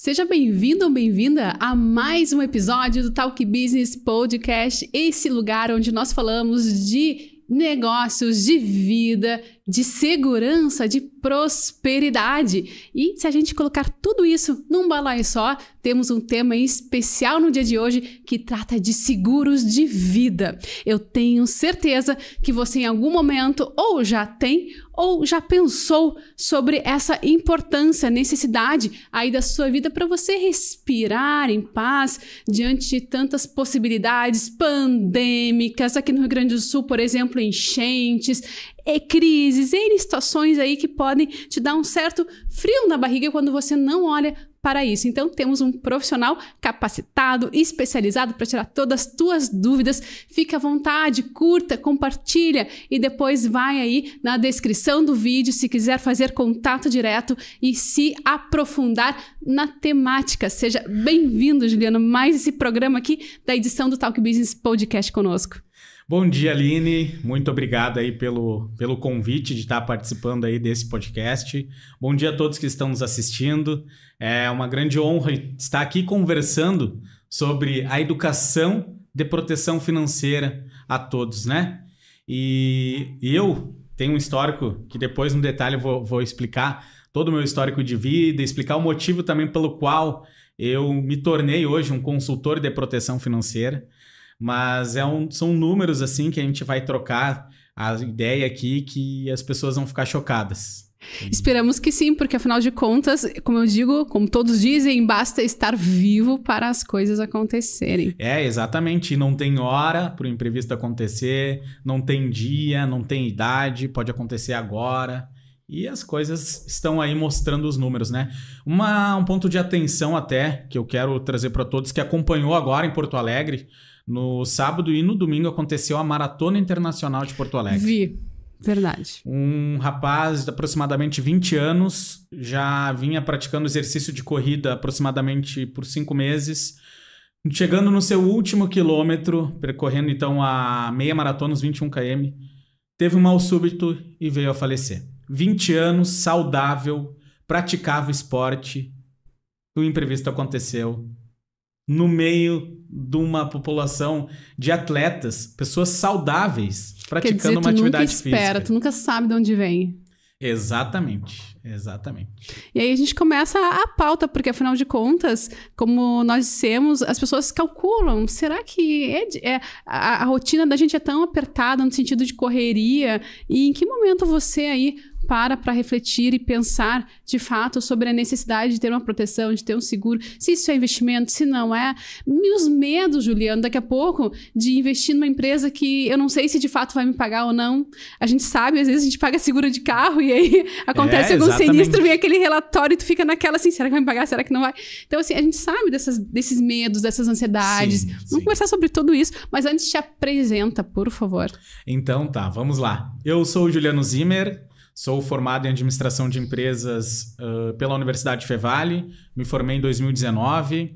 Seja bem-vindo ou bem-vinda a mais um episódio do Talk Business Podcast, esse lugar onde nós falamos de negócios, de vida, de segurança, de prosperidade. E se a gente colocar tudo isso num balaio só, temos um tema especial no dia de hoje que trata de seguros de vida. Eu tenho certeza que você em algum momento ou já tem ou já pensou sobre essa importância, necessidade aí da sua vida para você respirar em paz diante de tantas possibilidades pandêmicas. Aqui no Rio Grande do Sul, por exemplo, enchentes, crises, N situações aí que podem te dar um certo frio na barriga quando você não olha para isso. Então, temos um profissional capacitado, especializado para tirar todas as tuas dúvidas. Fica à vontade, curta, compartilha e depois vai aí na descrição do vídeo se quiser fazer contato direto e se aprofundar na temática. Seja bem-vindo, Juliano, mais esse programa aqui da edição do Talk Business Podcast conosco. Bom dia, Aline. Muito obrigado aí pelo convite de estar participando aí desse podcast. Bom dia a todos que estão nos assistindo. É uma grande honra estar aqui conversando sobre a educação de proteção financeira a todos, né? E eu tenho um histórico que depois no detalhe eu vou explicar todo o meu histórico de vida, explicar o motivo também pelo qual eu me tornei hoje um consultor de proteção financeira. Mas são números assim que a gente vai trocar a ideia aqui que as pessoas vão ficar chocadas. Esperamos que sim, porque afinal de contas, como eu digo, como todos dizem, basta estar vivo para as coisas acontecerem. Exatamente. Não tem hora para o imprevisto acontecer, não tem dia, não tem idade, pode acontecer agora. E as coisas estão aí mostrando os números, né? Um ponto de atenção até que eu quero trazer para todos que acompanhou agora em Porto Alegre. No sábado e no domingo aconteceu a Maratona Internacional de Porto Alegre. Vi, verdade. Um rapaz de aproximadamente 20 anos já vinha praticando exercício de corrida aproximadamente por 5 meses. Chegando no seu último quilômetro, percorrendo então a meia maratona, os 21 km, teve um mal súbito e veio a falecer. 20 anos, saudável, praticava esporte, o imprevisto aconteceu. No meio de uma população de atletas, pessoas saudáveis, praticando uma atividade física. Tu nunca espera, tu nunca sabe de onde vem. Exatamente. E aí a gente começa a pauta, porque afinal de contas, como nós dissemos, as pessoas calculam, será que a rotina da gente é tão apertada no sentido de correria? E em que momento você aí para refletir e pensar de fato sobre a necessidade de ter uma proteção, de ter um seguro, se isso é investimento, se não é. E os medos, Juliano, daqui a pouco, de investir numa empresa que eu não sei se de fato vai me pagar ou não. A gente sabe, às vezes a gente paga seguro de carro e aí acontece algum sinistro, vem aquele relatório e tu fica naquela assim, será que vai me pagar, será que não vai? Então assim, a gente sabe desses medos, dessas ansiedades. Vamos conversar sobre tudo isso, mas antes te apresenta, por favor. Então tá, vamos lá. Eu sou o Juliano Zimmer. Sou formado em administração de empresas pela Universidade Fevale, me formei em 2019.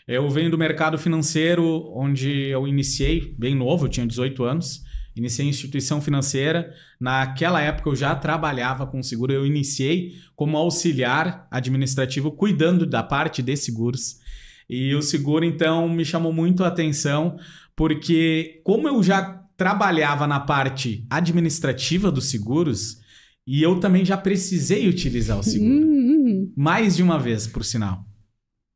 Eu venho do mercado financeiro, onde eu iniciei, bem novo, eu tinha 18 anos, iniciei em instituição financeira. Naquela época eu já trabalhava com seguro, eu iniciei como auxiliar administrativo, cuidando da parte de seguros. E o seguro, então, me chamou muito a atenção, porque como eu já trabalhava na parte administrativa dos seguros, e eu também já precisei utilizar o seguro. Mais de uma vez, por sinal.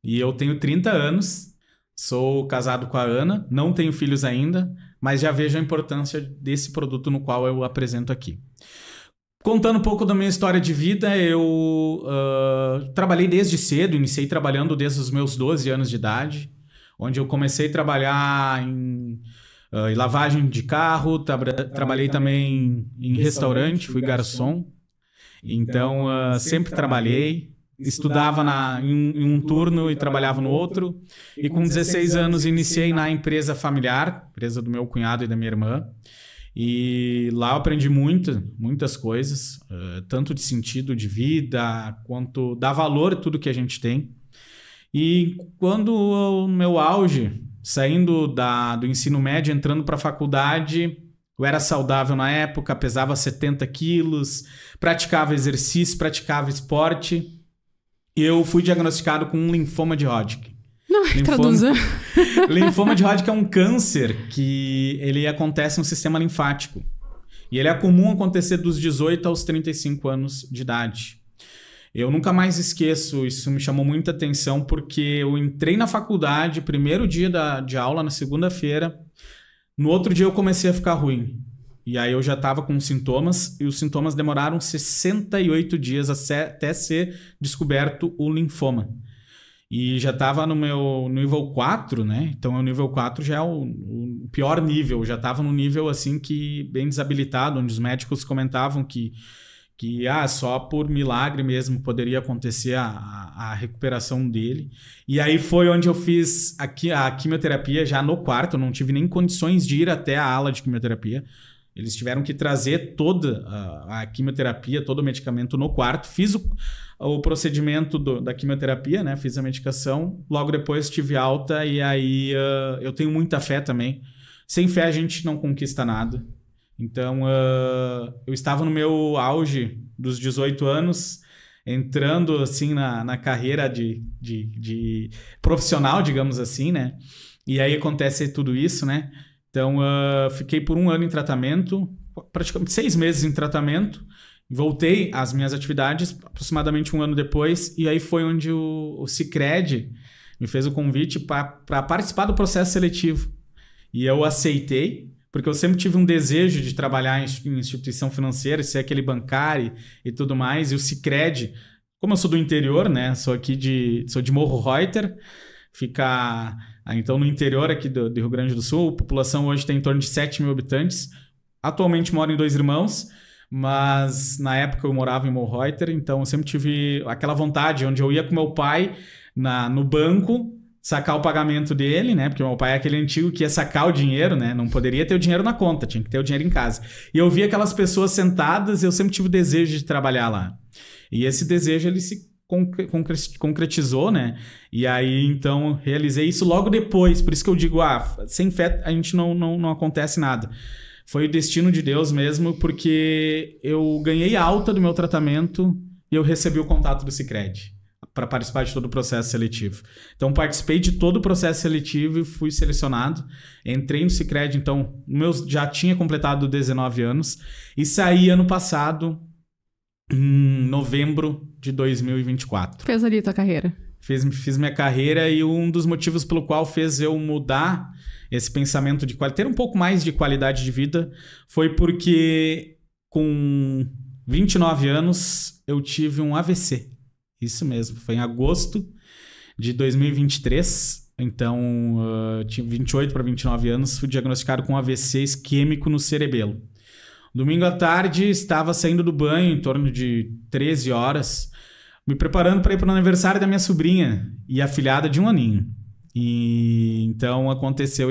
E eu tenho 30 anos, sou casado com a Ana, não tenho filhos ainda, mas já vejo a importância desse produto no qual eu apresento aqui. Contando um pouco da minha história de vida, eu trabalhei desde cedo, iniciei trabalhando desde os meus 12 anos de idade, onde eu comecei a trabalhar em lavagem de carro, trabalhei também em restaurante, fui garçom. Então, sempre trabalhei, estudava em um turno e trabalhava no outro. E com 16 anos iniciei na empresa familiar, empresa do meu cunhado e da minha irmã. E lá eu aprendi muitas coisas, tanto de sentido de vida, quanto dar valor a tudo que a gente tem. E quando no meu auge, saindo do ensino médio, entrando para a faculdade, eu era saudável na época, pesava 70 quilos, praticava exercício, praticava esporte. Eu fui diagnosticado com um linfoma de Hodgkin. Não, traduza. Linfoma de Hodgkin é um câncer que ele acontece no sistema linfático. E ele é comum acontecer dos 18 aos 35 anos de idade. Eu nunca mais esqueço, isso me chamou muita atenção, porque eu entrei na faculdade, primeiro dia de aula, na segunda-feira. No outro dia eu comecei a ficar ruim. E aí eu já estava com sintomas, e os sintomas demoraram 68 dias até ser descoberto o linfoma. E já estava no meu nível 4, né? Então o nível 4 já é o pior nível, já estava no nível assim que bem desabilitado, onde os médicos comentavam que só por milagre mesmo poderia acontecer a recuperação dele. E aí foi onde eu fiz a quimioterapia já no quarto, eu não tive nem condições de ir até a ala de quimioterapia. Eles tiveram que trazer toda a quimioterapia, todo o medicamento no quarto. Fiz o procedimento da quimioterapia, né? Fiz a medicação. Logo depois tive alta e aí eu tenho muita fé também. Sem fé a gente não conquista nada. Então eu estava no meu auge dos 18 anos, entrando assim na carreira de profissional, digamos assim, né? E aí acontece tudo isso, né? Então, fiquei por 1 ano em tratamento, praticamente 6 meses em tratamento. Voltei às minhas atividades aproximadamente 1 ano depois. E aí foi onde o Sicredi me fez o convite para participar do processo seletivo. E eu aceitei, porque eu sempre tive um desejo de trabalhar em instituição financeira, ser aquele bancário e tudo mais. E o Sicredi, como eu sou do interior, né? Sou de Morro Reuter, fica... Então, no interior aqui do Rio Grande do Sul, a população hoje tem em torno de 7 mil habitantes. Atualmente moro em Dois Irmãos, mas na época eu morava em Morro Reuter, então eu sempre tive aquela vontade, onde eu ia com meu pai no banco, sacar o pagamento dele, né? Porque meu pai é aquele antigo que ia sacar o dinheiro, né? Não poderia ter o dinheiro na conta, tinha que ter o dinheiro em casa. E eu via aquelas pessoas sentadas e eu sempre tive o desejo de trabalhar lá. E esse desejo, ele se concretizou, né? E aí, então, realizei isso logo depois. Por isso que eu digo, sem fé a gente não acontece nada. Foi o destino de Deus mesmo, porque eu ganhei alta do meu tratamento e eu recebi o contato do Sicredi para participar de todo o processo seletivo. Então, participei de todo o processo seletivo e fui selecionado. Entrei no Sicredi, então, já tinha completado 19 anos e saí ano passado, em novembro de 2024. Fez ali tua carreira. Fiz minha carreira e um dos motivos pelo qual fez eu mudar esse pensamento de ter um pouco mais de qualidade de vida foi porque com 29 anos eu tive um AVC. Isso mesmo, foi em agosto de 2023. Então, tinha 28 para 29 anos, fui diagnosticado com um AVC isquêmico no cerebelo. Domingo à tarde, estava saindo do banho em torno de 13 horas, me preparando para ir para o aniversário da minha sobrinha e afilhada de 1 aninho. E então aconteceu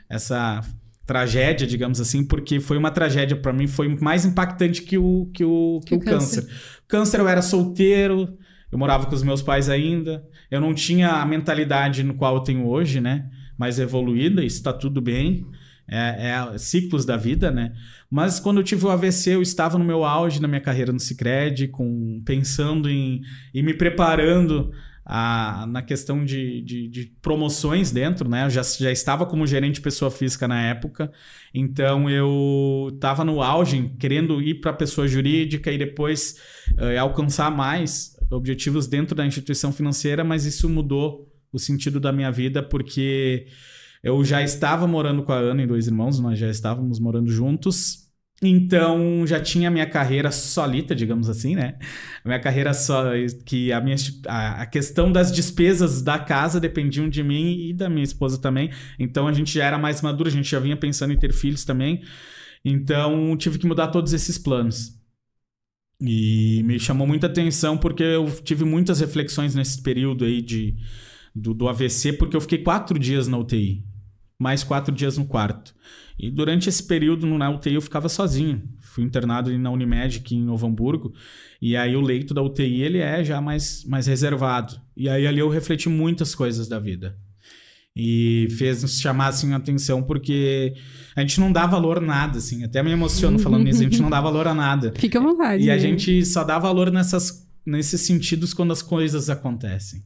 essa tragédia, digamos assim, porque foi uma tragédia para mim, foi mais impactante que o câncer. O câncer, eu era solteiro, eu morava com os meus pais ainda, eu não tinha a mentalidade no qual eu tenho hoje, né? Mais evoluída, isso está tudo bem. Ciclos da vida, né? Mas quando eu tive o AVC, eu estava no meu auge na minha carreira no Sicredi, pensando e me preparando na questão de promoções dentro, né? Eu já estava como gerente de pessoa física na época, então eu estava no auge, querendo ir para a pessoa jurídica e depois alcançar mais objetivos dentro da instituição financeira, mas isso mudou o sentido da minha vida, porque eu já estava morando com a Ana em Dois Irmãos, nós já estávamos morando juntos, então já tinha a minha carreira solita, digamos assim, né? A minha carreira que a questão das despesas da casa dependiam de mim e da minha esposa também, então a gente já era mais maduro, a gente já vinha pensando em ter filhos também, então tive que mudar todos esses planos. E me chamou muita atenção porque eu tive muitas reflexões nesse período aí do AVC, porque eu fiquei 4 dias na UTI, mais 4 dias no quarto. E durante esse período na UTI eu ficava sozinho. Fui internado na Unimed aqui em Novo Hamburgo, e aí o leito da UTI ele é já mais reservado. E aí ali eu refleti muitas coisas da vida. E fez nos chamar assim, a atenção, porque a gente não dá valor a nada, assim. Até me emociono falando nisso, a gente não dá valor a nada. Fica à vontade. E a gente só dá valor nesses sentidos quando as coisas acontecem.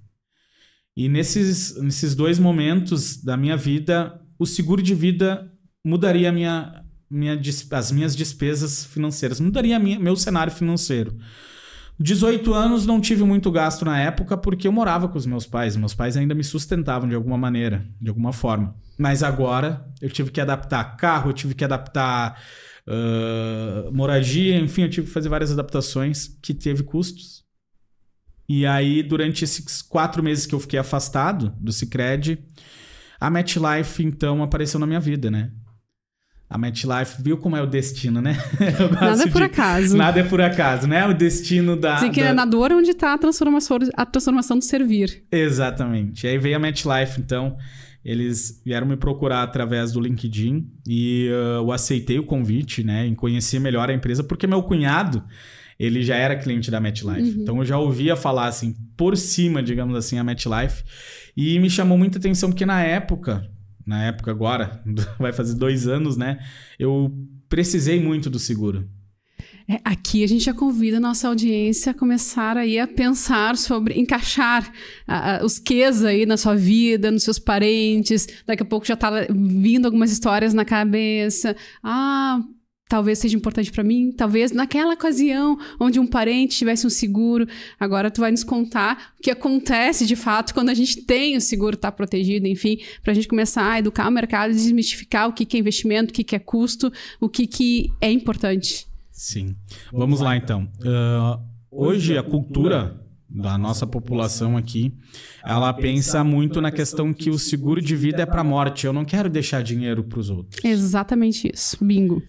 E nesses 2 momentos da minha vida, o seguro de vida mudaria as minhas despesas financeiras, mudaria meu cenário financeiro. 18 anos, não tive muito gasto na época porque eu morava com os meus pais. Meus pais ainda me sustentavam de alguma maneira, de alguma forma. Mas agora eu tive que adaptar carro, eu tive que adaptar moradia, enfim, eu tive que fazer várias adaptações que teve custos. E aí, durante esses 4 meses que eu fiquei afastado do Sicredi, a MetLife, então, apareceu na minha vida, né? A MetLife viu como é o destino, né? Nada é por acaso. Nada é por acaso, né? O destino da... Dizem que é na dor onde está a transformação do servir. Exatamente. Aí veio a MetLife, então... Eles vieram me procurar através do LinkedIn e eu aceitei o convite, né? Em conhecer melhor a empresa, porque meu cunhado... ele já era cliente da MetLife. Então, eu já ouvia falar, assim, por cima, digamos assim, a MetLife. E me chamou muita atenção, porque na época agora, vai fazer 2 anos, né? Eu precisei muito do seguro. Aqui a gente já convida a nossa audiência a começar aí a pensar sobre encaixar os quês aí na sua vida, nos seus parentes. Daqui a pouco já tá vindo algumas histórias na cabeça. Talvez seja importante para mim, talvez naquela ocasião onde um parente tivesse um seguro. Agora tu vai nos contar o que acontece de fato quando a gente tem o seguro, tá protegido, enfim, para a gente começar a educar o mercado, desmistificar o que é investimento, o que é custo, o que é importante. Sim. Vamos lá, então. Hoje a cultura da nossa população aqui, ela pensa muito na questão que o seguro de vida é para morte. Eu não quero deixar dinheiro para os outros. Exatamente isso. Bingo.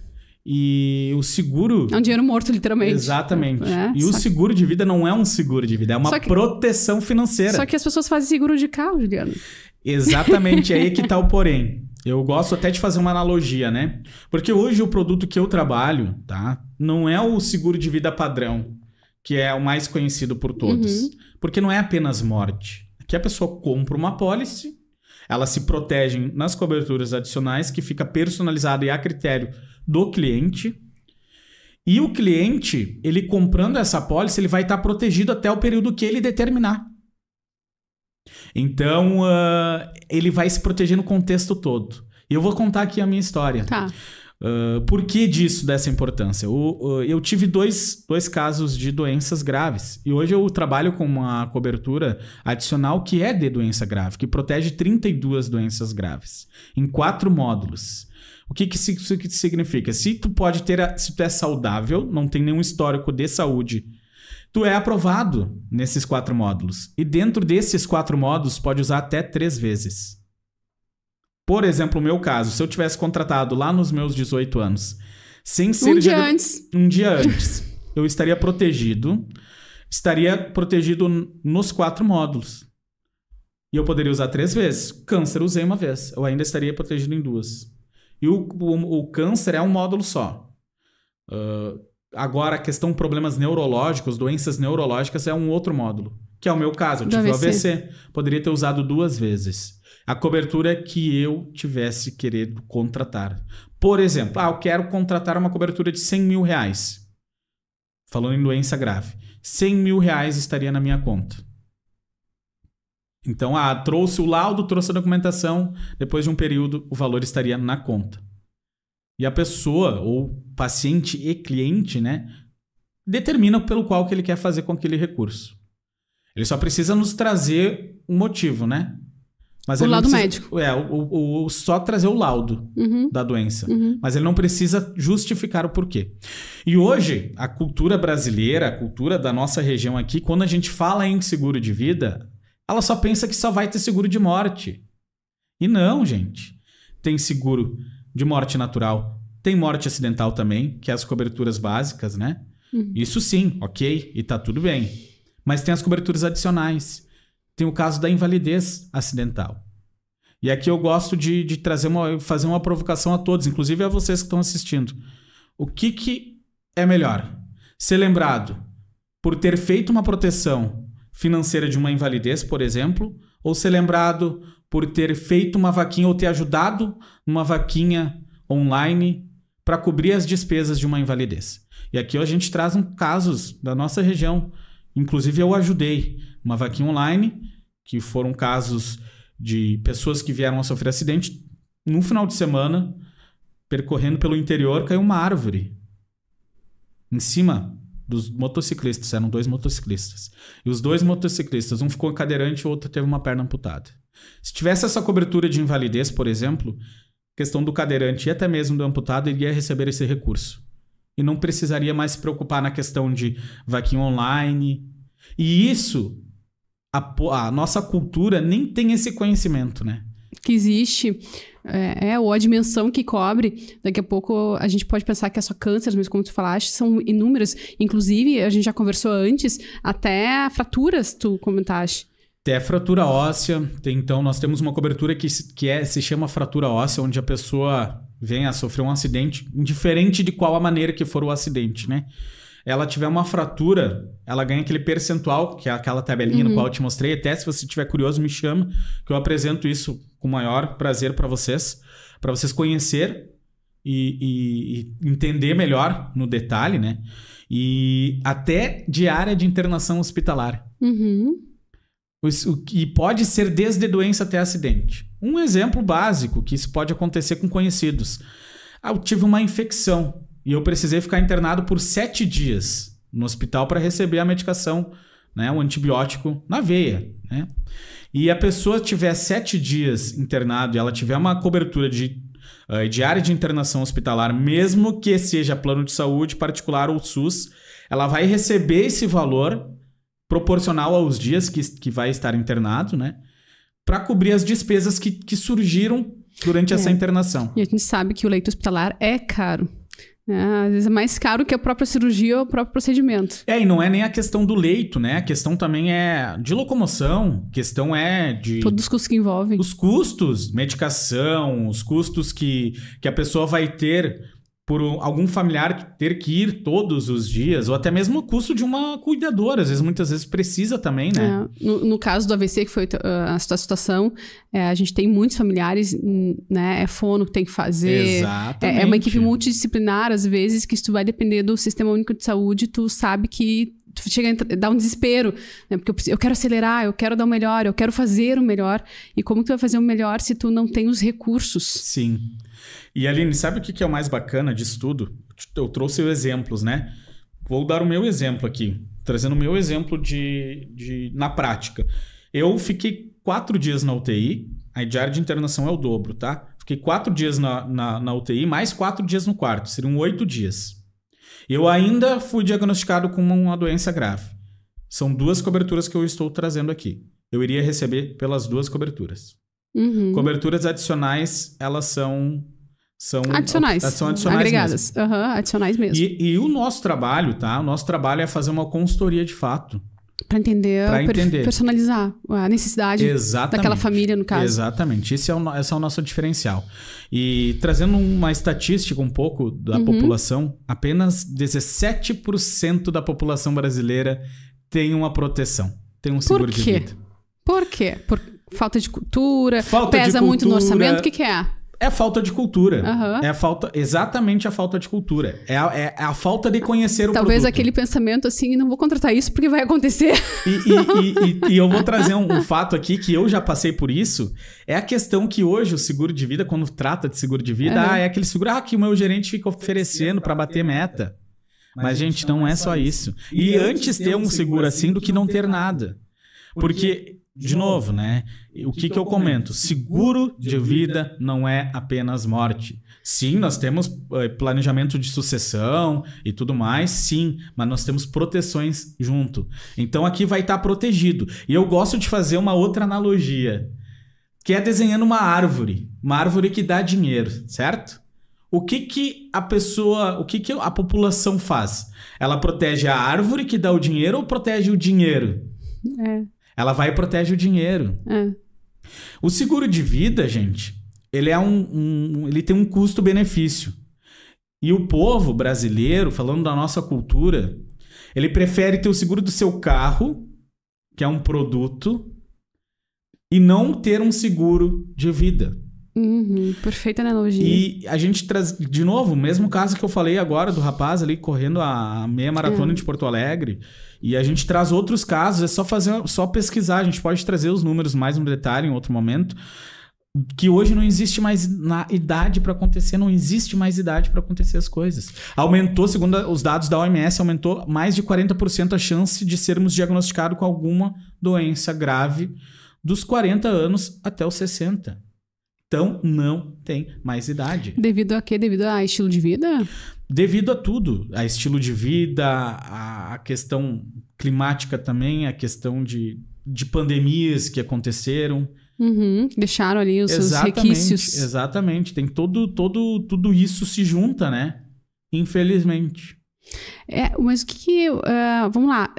E o seguro... é um dinheiro morto, literalmente. Exatamente. O seguro de vida não é um seguro de vida, é uma proteção financeira. Só que as pessoas fazem seguro de carro, Juliano. Exatamente, aí que tá o porém. Eu gosto até de fazer uma analogia, né? Porque hoje o produto que eu trabalho, tá? Não é o seguro de vida padrão, que é o mais conhecido por todos. Porque não é apenas morte. Aqui a pessoa compra uma apólice, ela se protege nas coberturas adicionais, que fica personalizado e a critério do cliente. E o cliente, ele comprando essa apólice, ele vai estar protegido até o período que ele determinar. Então, ele vai se proteger no contexto todo. E eu vou contar aqui a minha história. Tá. Por que dessa importância? Eu tive dois casos de doenças graves. E hoje eu trabalho com uma cobertura adicional que é de doença grave, que protege 32 doenças graves, em 4 módulos. O que isso significa? Se tu é saudável, não tem nenhum histórico de saúde, tu é aprovado nesses 4 módulos. E dentro desses 4 módulos, pode usar até 3 vezes. Por exemplo, o meu caso, se eu tivesse contratado lá nos meus 18 anos, sem ser... Um dia antes. Eu estaria protegido nos 4 módulos. E eu poderia usar 3 vezes. Câncer, usei 1 vez. Eu ainda estaria protegido em 2. E o câncer é um módulo só. Agora, a questão de problemas neurológicos, doenças neurológicas, é um outro módulo. Que é o meu caso. Eu tive o AVC. Poderia ter usado 2 vezes. A cobertura que eu tivesse querido contratar. Por exemplo, eu quero contratar uma cobertura de R$100 mil. Falando em doença grave. R$100 mil estaria na minha conta. Então, trouxe o laudo, trouxe a documentação, depois de um período, o valor estaria na conta. E a pessoa, ou paciente e cliente, né, determina pelo qual que ele quer fazer com aquele recurso. Ele só precisa nos trazer um motivo, né? Mas o laudo médico. Só trazer o laudo da doença. Mas ele não precisa justificar o porquê. E hoje, a cultura brasileira, a cultura da nossa região aqui, quando a gente fala em seguro de vida, ela só pensa que só vai ter seguro de morte. E não, gente. Tem seguro de morte natural. Tem morte acidental também, que é as coberturas básicas, né? Isso sim, ok, e tá tudo bem. Mas tem as coberturas adicionais. Tem o caso da invalidez acidental. E aqui eu gosto de fazer uma provocação a todos, inclusive a vocês que estão assistindo. O que é melhor? Ser lembrado por ter feito uma proteção financeira de uma invalidez, por exemplo, ou ser lembrado por ter feito uma vaquinha ou ter ajudado numa vaquinha online para cobrir as despesas de uma invalidez. E aqui a gente traz casos da nossa região Inclusive, eu ajudei uma vaquinha online, que foram casos de pessoas que vieram a sofrer acidente. No final de semana, percorrendo pelo interior, caiu uma árvore em cima dos motociclistas. Eram 2 motociclistas. E os 2 motociclistas, um ficou cadeirante e o outro teve uma perna amputada. Se tivesse essa cobertura de invalidez, por exemplo, a questão do cadeirante e até mesmo do amputado iria receber esse recurso. E não precisaria mais se preocupar na questão de vaquinha online. E isso, a nossa cultura nem tem esse conhecimento, né? Que existe, ou a dimensão que cobre. Daqui a pouco a gente pode pensar que é só câncer, mas como tu falaste, são inúmeras. Inclusive, a gente já conversou antes, até fraturas tu comentaste. Até fratura óssea. Então, nós temos uma cobertura que se chama fratura óssea, onde a pessoa vem a sofrer um acidente, indiferente de qual a maneira que for o acidente, né? Ela tiver uma fratura, ela ganha aquele percentual, que é aquela tabelinha no qual eu te mostrei. Até se você estiver curioso, me chama, que eu apresento isso com o maior prazer para vocês conhecer e entender melhor no detalhe, né? E até de área de internação hospitalar. E pode ser desde doença até acidente. Um exemplo básico, que isso pode acontecer com conhecidos. Eu tive uma infecção e eu precisei ficar internado por 7 dias no hospital para receber a medicação, né, o antibiótico na veia, né? E a pessoa tiver 7 dias internado e ela tiver uma cobertura de área de internação hospitalar, mesmo que seja plano de saúde particular ou SUS, ela vai receber esse valor proporcional aos dias que vai estar internado, né? Para cobrir as despesas que surgiram durante essa internação. E a gente sabe que o leito hospitalar é caro. Às vezes é mais caro que a própria cirurgia ou o próprio procedimento. E não é nem a questão do leito, né? A questão também é de locomoção, questão é de... Todos os custos que envolvem. Os custos, medicação, os custos que a pessoa vai ter por algum familiar ter que ir todos os dias, ou até mesmo o custo de uma cuidadora, muitas vezes precisa também, né? No caso do AVC, que foi a situação, a gente tem muitos familiares, né? É fono que tem que fazer. Exatamente. É uma equipe multidisciplinar, às vezes, que se tu vai depender do Sistema Único de Saúde, tu sabe que tu chega a dar um desespero, né? Porque eu quero acelerar, eu quero dar o melhor, eu quero fazer o melhor. E como que tu vai fazer o melhor se tu não tem os recursos? Sim. E Aline, sabe o que é o mais bacana disso tudo? Eu trouxe exemplos, né? Vou dar o meu exemplo aqui, trazendo o meu exemplo na prática. Eu fiquei 4 dias na UTI, a diária de internação é o dobro, tá? Fiquei 4 dias na UTI, mais 4 dias no quarto, seriam 8 dias. Eu ainda fui diagnosticado com uma doença grave. São 2 coberturas que eu estou trazendo aqui. Eu iria receber pelas 2 coberturas. Coberturas adicionais, elas são adicionais. São adicionais agregadas. Adicionais mesmo. E o nosso trabalho, tá? O nosso trabalho é fazer uma consultoria de fato. Para entender, personalizar a necessidade daquela família, no caso. Exatamente. Esse é o nosso diferencial. E trazendo uma estatística um pouco da população, apenas 17% da população brasileira tem uma proteção, tem um seguro de vida. Por quê? Por falta de cultura? Pesa muito no orçamento? O que é? É falta de cultura. É exatamente a falta de cultura. É a falta de conhecer o Talvez produto. Aquele pensamento assim, não vou contratar isso porque vai acontecer. E eu vou trazer um fato aqui que eu já passei por isso. É a questão que hoje o seguro de vida, quando trata de seguro de vida, é aquele seguro que o meu gerente fica oferecendo para bater meta. Mas, gente, não é só isso. E antes ter um seguro assim do que não ter nada. Porque... De novo, né? O que eu comento? Seguro de vida não é apenas morte. Sim, nós temos planejamento de sucessão e tudo mais, sim, mas nós temos proteções junto. Então aqui vai estar protegido. E eu gosto de fazer uma outra analogia, que é desenhando uma árvore que dá dinheiro, certo? O que a população faz? Ela protege a árvore que dá o dinheiro ou protege o dinheiro? Ela vai e protege o dinheiro. O seguro de vida, gente, ele tem um custo-benefício. E o povo brasileiro, falando da nossa cultura, ele prefere ter o seguro do seu carro, que é um produto, e não ter um seguro de vida. Perfeita analogia. E a gente traz, de novo, o mesmo caso que eu falei agora do rapaz ali correndo a meia maratona de Porto Alegre. E a gente traz outros casos, é só pesquisar. A gente pode trazer os números mais no detalhe em outro momento. Que hoje não existe mais na idade para acontecer, não existe mais idade para acontecer as coisas. Aumentou, segundo os dados da OMS, aumentou mais de 40% a chance de sermos diagnosticados com alguma doença grave dos 40 anos até os 60. Então, não tem mais idade. Devido a quê? Devido a estilo de vida? Devido a tudo. A estilo de vida, a questão climática também, a questão de pandemias que aconteceram. Deixaram ali os seus requisitos. Exatamente. Tem tudo isso se junta, né? Infelizmente. Mas o que... vamos lá.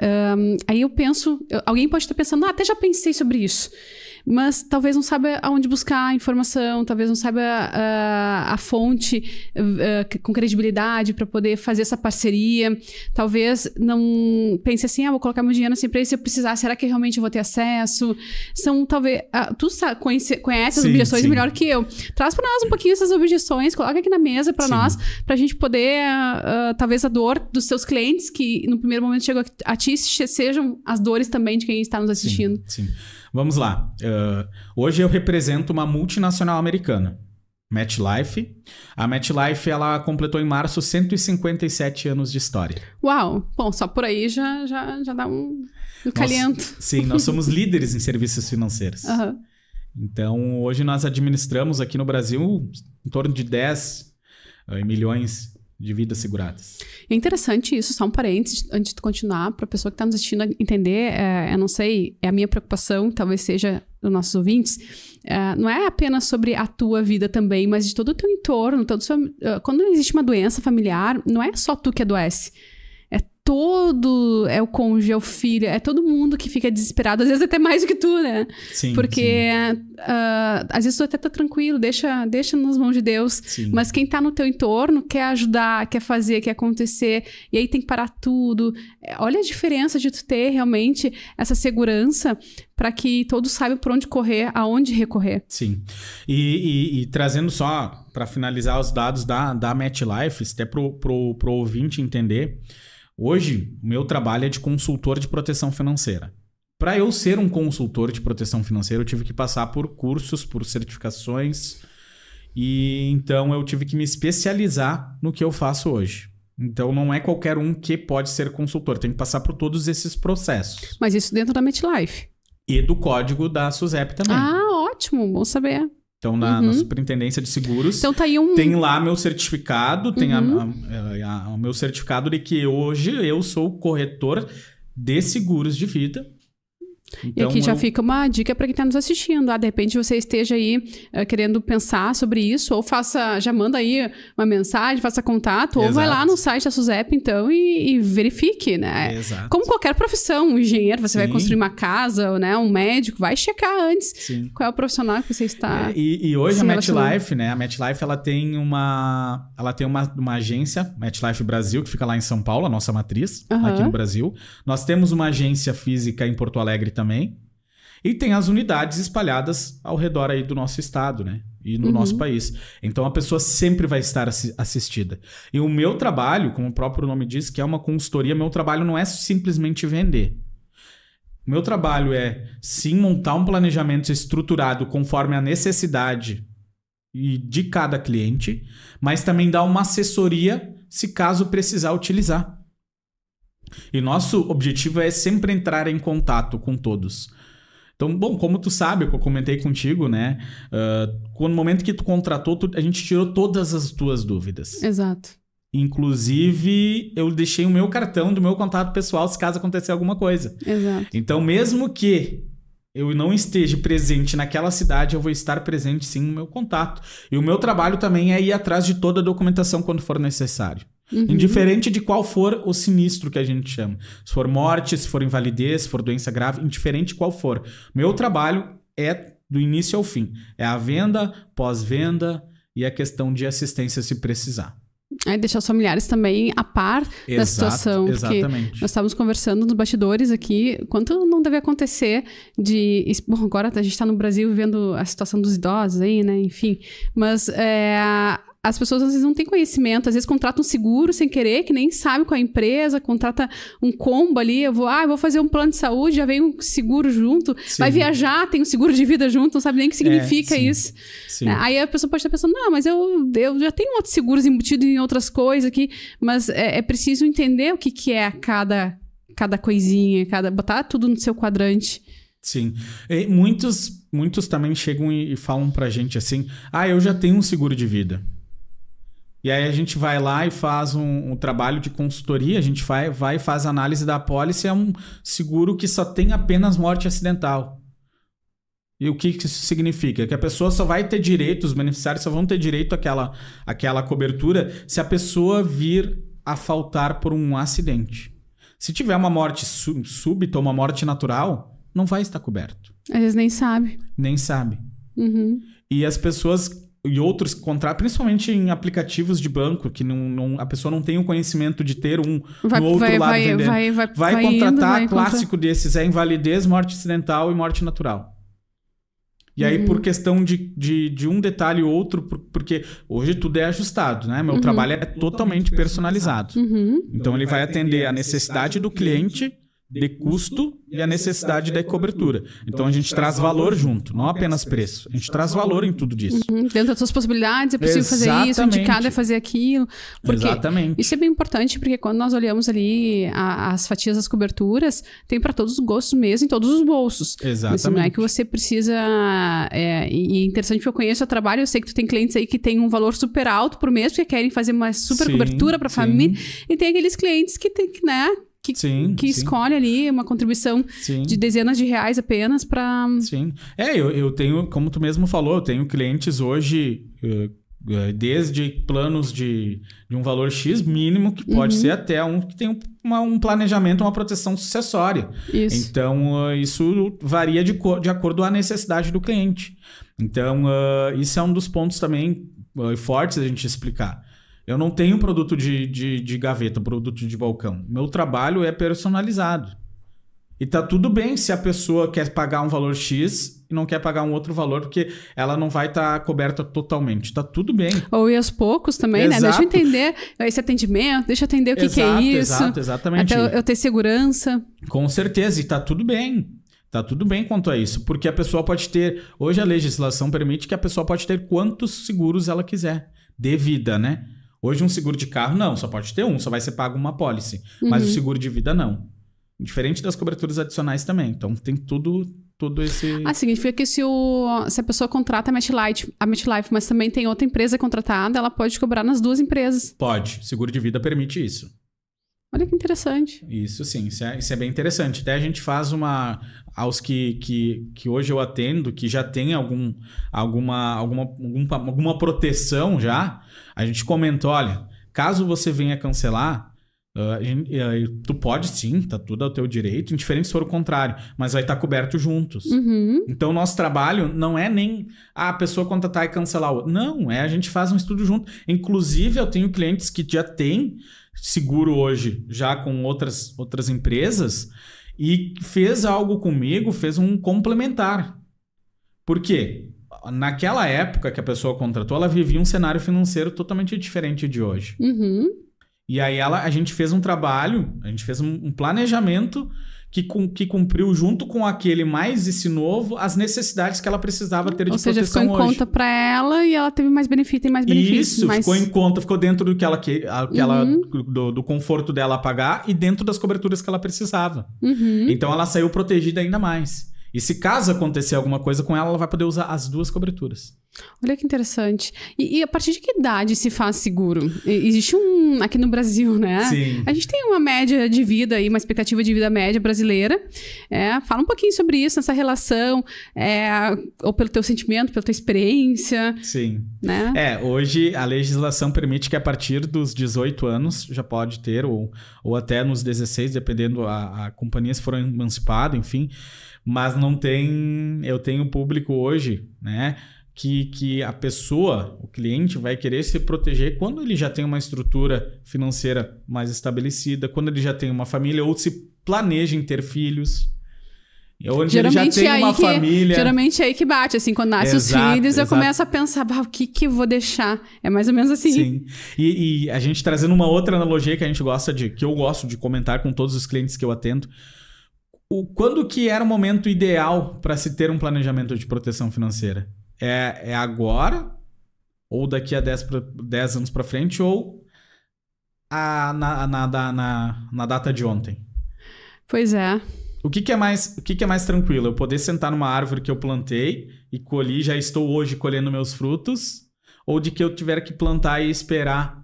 Aí eu penso... Alguém pode estar pensando, até já pensei sobre isso. Mas talvez não saiba aonde buscar a informação, talvez não saiba a fonte com credibilidade para poder fazer essa parceria. Talvez não pense assim, vou colocar meu dinheiro nessa empresa se eu precisar, será que realmente eu vou ter acesso? São talvez... tu conhece as objeções melhor que eu. Traz para nós um pouquinho essas objeções, coloca aqui na mesa para nós, para a gente poder, talvez a dor dos seus clientes, que no primeiro momento chegou a ti, sejam as dores também de quem está nos assistindo. Sim. Vamos lá. Hoje eu represento uma multinacional americana, MetLife. A MetLife, ela completou em março 157 anos de história. Uau! Bom, só por aí já dá um calento. Nós somos líderes em serviços financeiros. Então, hoje nós administramos aqui no Brasil em torno de 10 milhões de vidas seguradas. É interessante isso, só um parênteses, antes de continuar, para a pessoa que está nos assistindo entender, eu não sei, é a minha preocupação, talvez seja dos nossos ouvintes, não é apenas sobre a tua vida também, mas de todo o teu entorno, quando existe uma doença familiar, não é só tu que adoece. É o cônjuge, é o filho, é todo mundo que fica desesperado, às vezes até mais do que tu, né? Porque às vezes tu até tá tranquilo, deixa nas mãos de Deus, mas quem tá no teu entorno quer ajudar, quer fazer, quer acontecer, e aí tem que parar tudo. Olha a diferença de tu ter realmente essa segurança para que todos saibam por onde correr, aonde recorrer. Sim. E trazendo só, para finalizar os dados da MetLife, até pro ouvinte entender... Hoje, o meu trabalho é de consultor de proteção financeira. Para eu ser um consultor de proteção financeira, eu tive que passar por cursos, por certificações, e então eu tive que me especializar no que eu faço hoje. Então, não é qualquer um que pode ser consultor, tem que passar por todos esses processos. Mas isso dentro da MetLife? E do código da SUSEP também. Ótimo, bom saber. Então, na Superintendência de Seguros, então, tá aí tem lá meu certificado, tem o meu certificado de que hoje eu sou corretor de seguros de vida. Então, e aqui já fica uma dica para quem está nos assistindo. De repente você esteja aí querendo pensar sobre isso, ou já manda aí uma mensagem, faça contato, ou vai lá no site da SUSEP, então, e verifique, né? Exato. Como qualquer profissão, um engenheiro, você vai construir uma casa, né? Um médico, vai checar antes qual é o profissional que você está... E hoje a MetLife, né? A MetLife, ela tem uma agência, MetLife Brasil, que fica lá em São Paulo, a nossa matriz, aqui no Brasil. Nós temos uma agência física em Porto Alegre também. E tem as unidades espalhadas ao redor aí do nosso estado, né? E no nosso país. Então, a pessoa sempre vai estar assistida. E o meu trabalho, como o próprio nome diz, que é uma consultoria, meu trabalho não é simplesmente vender. O meu trabalho é, sim, montar um planejamento estruturado conforme a necessidade de cada cliente, mas também dar uma assessoria se caso precisar utilizar. E nosso objetivo é sempre entrar em contato com todos. Então, bom, como tu sabe, que eu comentei contigo, né? No momento que tu contratou, a gente tirou todas as tuas dúvidas. Exato. Inclusive, eu deixei o meu cartão do meu contato pessoal se caso acontecer alguma coisa. Exato. Então, mesmo que eu não esteja presente naquela cidade, eu vou estar presente sim no meu contato. E o meu trabalho também é ir atrás de toda a documentação quando for necessário. Indiferente de qual for o sinistro que a gente chama. Se for morte, se for invalidez, se for doença grave, indiferente de qual for. Meu trabalho é do início ao fim. É a venda, pós-venda e a questão de assistência se precisar. É deixar os familiares também a par da situação. Exatamente. Porque nós estávamos conversando nos bastidores aqui, quanto não deve acontecer de... Bom, agora a gente está no Brasil vivendo a situação dos idosos aí, né? Enfim, mas as pessoas às vezes não têm conhecimento, às vezes contratam um seguro sem querer, que nem sabe qual é a empresa, contrata um combo ali, eu vou fazer um plano de saúde, já vem um seguro junto, vai viajar, tem um seguro de vida junto, não sabe nem o que significa isso. Sim. Aí a pessoa pode estar pensando, não, mas eu já tenho outros seguros embutidos em outras coisas aqui, mas é preciso entender o que é cada coisinha, botar tudo no seu quadrante. Sim. E muitos também chegam e falam pra gente assim, eu já tenho um seguro de vida. E aí a gente vai lá e faz um trabalho de consultoria, a gente vai e faz análise da apólice, é um seguro que só tem apenas morte acidental. E o que isso significa? Que a pessoa só vai ter direito, os beneficiários só vão ter direito àquela cobertura se a pessoa vir a faltar por um acidente. Se tiver uma morte súbita ou uma morte natural, não vai estar coberto. Às vezes nem sabe. Nem sabe. Uhum. E as pessoas... E outros contratos, principalmente em aplicativos de banco, que a pessoa não tem o conhecimento de ter no outro lado vendendo. Vai contratar clássico desses, invalidez, morte acidental e morte natural. E aí, por questão de um detalhe ou outro, porque hoje tudo é ajustado, né? Meu trabalho é totalmente personalizado. Então, ele vai atender a necessidade do cliente de custo e a necessidade da cobertura. Então, a gente traz valor junto, não apenas preço. A gente traz valor em tudo disso. Dentro das suas possibilidades, é possível fazer isso, o indicado é fazer aquilo. Porque isso é bem importante, porque quando nós olhamos ali as fatias das coberturas, tem para todos os gostos mesmo, em todos os bolsos. Exatamente. Não é que você precisa... E é interessante porque eu conheço o trabalho, eu sei que tu tem clientes aí que tem um valor super alto por mês, porque querem fazer uma super cobertura para a família, e tem aqueles clientes que tem que, né... Que escolhe ali uma contribuição de dezenas de reais apenas para... Sim. Eu tenho, como tu mesmo falou, eu tenho clientes hoje, desde planos de um valor X mínimo, que pode ser até um que tem um planejamento, uma proteção sucessória. Isso. Então, isso varia de acordo com a necessidade do cliente. Então, isso é um dos pontos também fortes da gente explicar. Eu não tenho produto de gaveta, produto de balcão. Meu trabalho é personalizado. E tá tudo bem se a pessoa quer pagar um valor X e não quer pagar um outro valor, porque ela não vai estar coberta totalmente. Tá tudo bem. Ou ir aos poucos também, né? Deixa eu entender esse atendimento, deixa eu entender o que é isso. Exatamente. Até eu ter segurança. Com certeza, e tá tudo bem. Tá tudo bem quanto a isso, porque a pessoa pode ter... Hoje a legislação permite que a pessoa pode ter quantos seguros ela quiser, de vida, né? Hoje um seguro de carro, não, só pode ter um, só vai ser pago uma apólice. Mas o seguro de vida, não. Diferente das coberturas adicionais também. Então, tem tudo esse... significa que se a pessoa contrata a MetLife, mas também tem outra empresa contratada, ela pode cobrar nas duas empresas. Pode. Seguro de vida permite isso. Olha que interessante. Isso sim, isso é bem interessante. Até a gente faz aos que hoje eu atendo, que já tem alguma proteção já, a gente comenta, olha, caso você venha cancelar, tu pode sim, tá tudo ao teu direito, indiferente se for o contrário, mas vai estar coberto juntos. Então, o nosso trabalho não é nem a pessoa contratar e cancelar o outro. Não, a gente faz um estudo junto. Inclusive, eu tenho clientes que já têm seguro hoje, já com outras empresas, e fez algo comigo, fez um complementar. Por quê? Naquela época que a pessoa contratou, ela vivia um cenário financeiro totalmente diferente de hoje. E aí a gente fez um trabalho, a gente fez um planejamento que cumpriu junto com aquele mais esse novo as necessidades que ela precisava ter de proteção hoje. Ou seja, ficou em conta para ela e ela teve mais benefício e mais benefícios. Isso, ficou em conta, ficou dentro do que do conforto dela pagar e dentro das coberturas que ela precisava. Então ela saiu protegida ainda mais. E se caso acontecer alguma coisa com ela, ela vai poder usar as duas coberturas. Olha que interessante. E a partir de que idade se faz seguro? Existe aqui no Brasil, né? Sim. A gente tem uma média de vida aí, uma expectativa de vida média brasileira. Fala um pouquinho sobre isso, essa relação, ou pelo teu sentimento, pela tua experiência. Sim. Né? Hoje a legislação permite que a partir dos 18 anos já pode ter, ou até nos 16, dependendo a companhia se for emancipada, enfim. Mas não tem... Eu tenho público hoje, né? que a pessoa, o cliente, vai querer se proteger quando ele já tem uma estrutura financeira mais estabelecida, quando ele já tem uma família ou se planeja em ter filhos. Onde geralmente ele já tem uma família. Geralmente é aí que bate, assim, quando nascem os filhos, eu começo a pensar, o que eu vou deixar? É mais ou menos assim. Sim. E a gente trazendo uma outra analogia que eu gosto de comentar com todos os clientes que eu atendo. Quando que era o momento ideal para se ter um planejamento de proteção financeira? É agora? Ou daqui a 10 anos para frente? Ou na data de ontem? Pois é. O que é mais tranquilo? Eu poder sentar numa árvore que eu plantei e colhi, já estou hoje colhendo meus frutos? Ou de que eu tiver que plantar e esperar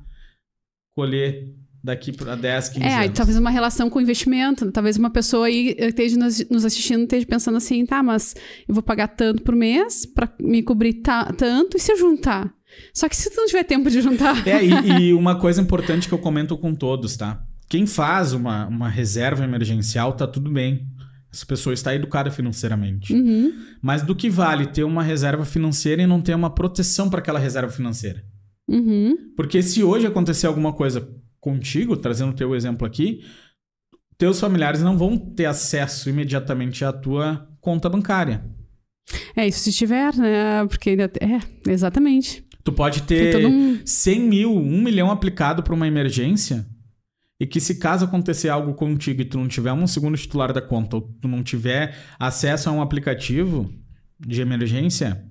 colher daqui para 10, 15 anos? Talvez uma relação com investimento. Talvez uma pessoa aí esteja nos assistindo, esteja pensando assim, tá, mas eu vou pagar tanto por mês para me cobrir tanto, e se eu juntar? Só que se tu não tiver tempo de juntar... E uma coisa importante que eu comento com todos, tá? Quem faz uma reserva emergencial, tá tudo bem. Essa pessoa está educada financeiramente. Uhum. Mas do que vale ter uma reserva financeira e não ter uma proteção para aquela reserva financeira? Uhum. Porque se hoje acontecer alguma coisa contigo, trazendo o teu exemplo aqui, teus familiares não vão ter acesso imediatamente à tua conta bancária. Isso se tiver, né? Porque ainda... exatamente. Tu pode ter 100 mil, 1 milhão aplicado para uma emergência... E que se caso acontecer algo contigo e tu não tiver um segundo titular da conta, ou tu não tiver acesso a um aplicativo de emergência,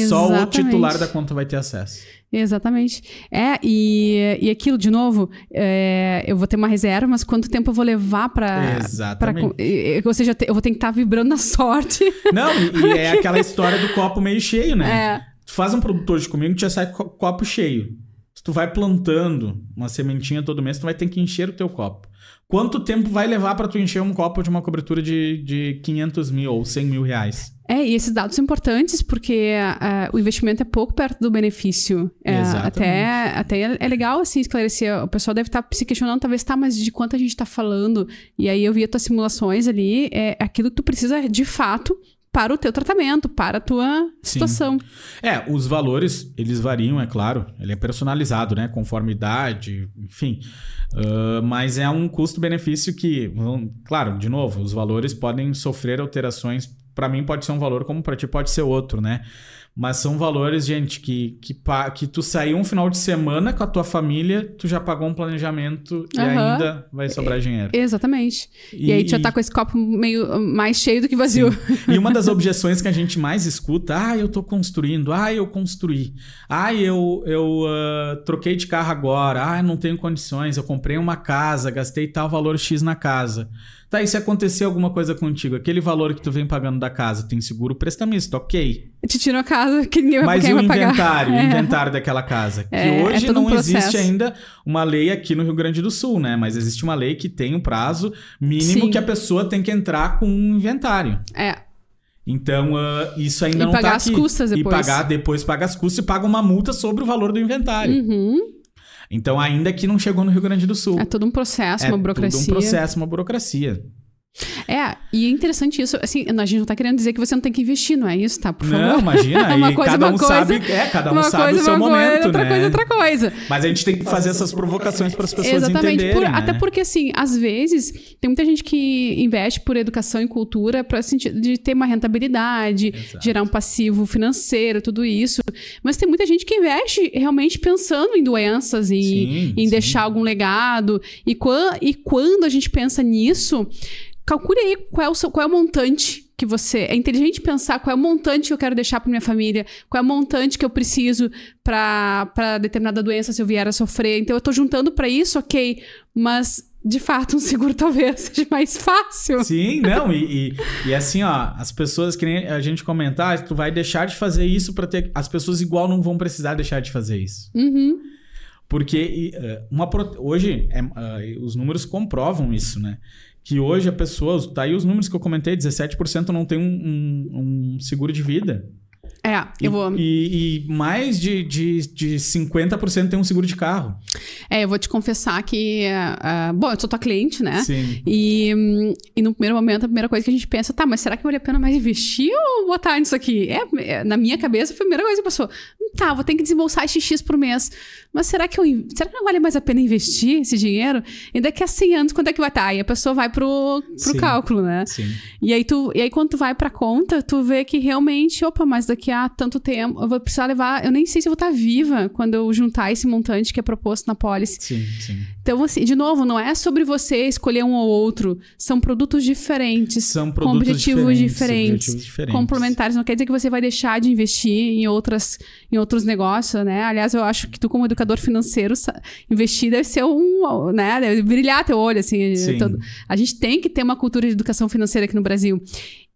só o titular da conta vai ter acesso. Exatamente. E aquilo, de novo, eu vou ter uma reserva, mas quanto tempo eu vou levar para... Exatamente. Ou seja, eu vou ter que estar vibrando na sorte. Não, e é aquela história do copo meio cheio, né? Tu faz um produtor de comigo, tu já sai copo cheio. Se tu vai plantando uma sementinha todo mês, tu vai ter que encher o teu copo. Quanto tempo vai levar para tu encher um copo de uma cobertura de 500 mil ou 100 mil reais? E esses dados são importantes porque o investimento é pouco perto do benefício. Até é legal, assim, esclarecer. O pessoal deve estar se questionando, talvez, mas de quanto a gente está falando? E aí eu vi as tuas simulações ali, é aquilo que tu precisa, de fato, para o teu tratamento, para a tua situação. Os valores, eles variam, é claro. Ele é personalizado, né? Conforme idade, enfim. Mas é um custo-benefício que, claro, de novo, os valores podem sofrer alterações. Para mim pode ser um valor, como para ti pode ser outro, né? Mas são valores, gente, que tu saiu um final de semana com a tua família, tu já pagou um planejamento e ainda vai sobrar dinheiro. Exatamente. E aí tu já tá com esse copo meio mais cheio do que vazio. Sim. E uma das objeções que a gente mais escuta, eu tô construindo, eu construí, eu troquei de carro agora, não tenho condições, eu comprei uma casa, gastei tal valor X na casa. Tá, e se acontecer alguma coisa contigo, aquele valor que tu vem pagando da casa, tem seguro prestamista, ok. Te tirou a casa que ninguém vai pagar. Mas o inventário daquela casa. Que hoje não existe ainda uma lei aqui no Rio Grande do Sul, né? Mas existe uma lei que tem um prazo mínimo que a pessoa tem que entrar com um inventário. Então, isso ainda não tá aqui. E pagar as custas depois. Depois paga as custas e paga uma multa sobre o valor do inventário. Uhum. Então, ainda que não chegou no Rio Grande do Sul. É todo um processo, uma burocracia. É todo um processo, uma burocracia. E é interessante isso. Assim, a gente não tá querendo dizer que você não tem que investir, não é isso, tá? Por favor. Não, imagina. Cada um sabe o seu momento, outra coisa. Mas a gente tem que fazer essas provocações para as pessoas entenderem, né? Até porque, assim, às vezes, tem muita gente que investe por educação e cultura para sentido de ter uma rentabilidade, gerar um passivo financeiro, tudo isso. Mas tem muita gente que investe realmente pensando em doenças e em deixar algum legado. E quando a gente pensa nisso, calcule aí qual é o montante que você... É inteligente pensar qual é o montante que eu quero deixar para minha família, qual é o montante que eu preciso para determinada doença se eu vier a sofrer. Então, eu estou juntando para isso, ok, mas... De fato, um seguro talvez seja mais fácil. Sim, não, e assim, as pessoas, que nem a gente comentar, tu vai deixar de fazer isso para ter... As pessoas igual não vão precisar deixar de fazer isso. Uhum. Porque hoje, os números comprovam isso, né? Que hoje a pessoa... Tá aí os números que eu comentei, 17% não tem um seguro de vida. Eu vou... E mais de 50% tem um seguro de carro. Eu vou te confessar que... bom, eu sou tua cliente, né? Sim. E no primeiro momento, a primeira coisa que a gente pensa, tá, mas será que vale a pena mais investir ou botar nisso aqui? Na minha cabeça, foi a primeira coisa que passou. Tá, vou ter que desembolsar esse X por mês. Mas será que não vale mais a pena investir esse dinheiro? E daqui a 100 anos, quanto é que vai estar? Aí a pessoa vai pro cálculo, né? Sim. E aí, quando tu vai pra conta, tu vê que realmente, mas daqui a tanto tempo, eu vou precisar levar... Eu nem sei se eu vou estar viva quando eu juntar esse montante que é proposto na pólice. Sim. Então, assim, de novo, não é sobre você escolher um ou outro. São produtos diferentes. Com objetivos diferentes. Complementares. Não quer dizer que você vai deixar de investir em outros negócios, né? Aliás, eu acho que tu, como educador financeiro, investir deve ser né? Deve brilhar teu olho, assim. A gente tem que ter uma cultura de educação financeira aqui no Brasil.